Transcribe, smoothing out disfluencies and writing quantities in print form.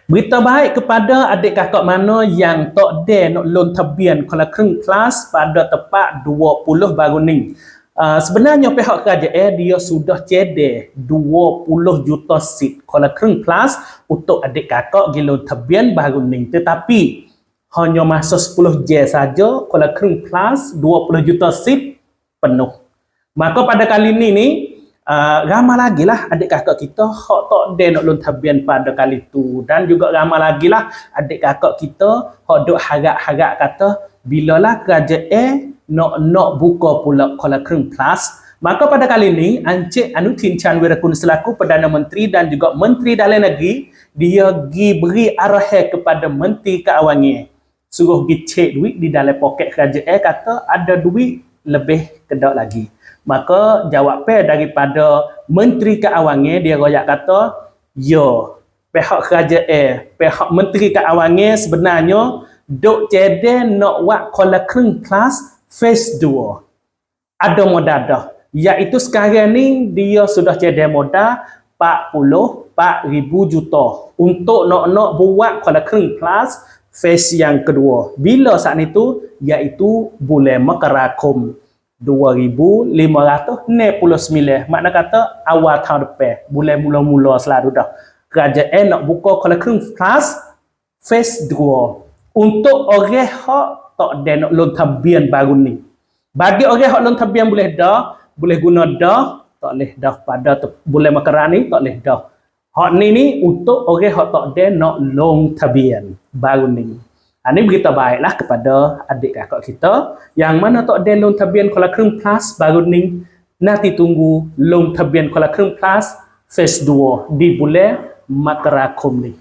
Berita baik kepada adik kakak mana yang tak ada nak loan tabian kolam kering kelas pada tepat 20 baru ni. Sebenarnya pihak kerajaan dia sudah cedek 20 juta seat kolam kering kelas untuk adik kakak pergi loan tabian baru ni. Tetapi hanya masa 10 jam saja kolam kering kelas 20 juta seat penuh. Maka pada kali ni ramai lagi lah adik kakak kita hak tak ada nak loan tabian pada kali tu, dan juga ramai lagi lah adik kakak kita hak duk harap-harap kata bilalah kerajaan nak buka pula kolam kering plus. Maka pada kali ni Encik Anutin Chan Wirakun selaku Perdana Menteri dan juga Menteri Dalam Negeri dia pergi beri arahan kepada Menteri Keuangan suruh pergi cek duit di dalam poket kerajaan, kata ada duit lebih kedok lagi. Maka jawapan daripada Menteri Keuangan dia royak kata, ya, pihak kerajaan, pihak Menteri Keuangan sebenarnya duk cedek nak buat kolam kering kelas phase 2. Ada modal dah. Iaitu sekarang ni dia sudah cedek modal 44,000 juta untuk nak buat kolam kering kelas phase yang kedua. Bila saat itu? Iaitu bulan Makkarakum 2569. Makna kata awal tahun depan, bulan mula-mula selalu dah kerajaan nak buka kolam kering kelas phase 2 untuk orang hak tak ada nak loan tabian baru ni. Bagi orang hak loan tabian boleh dah, boleh guna dah, tak boleh dah pada bulan Makaran ni tak boleh dah. Hak ni untuk orang hak tak ada nak loan tabian baru ni. Ini berita baiklah kepada adik kakak kita yang mana tak ada loan tabian kolam kering plus baru ni, nanti tunggu loan tabian kolam kering plus phase 2 di bulan Makkarakum ni.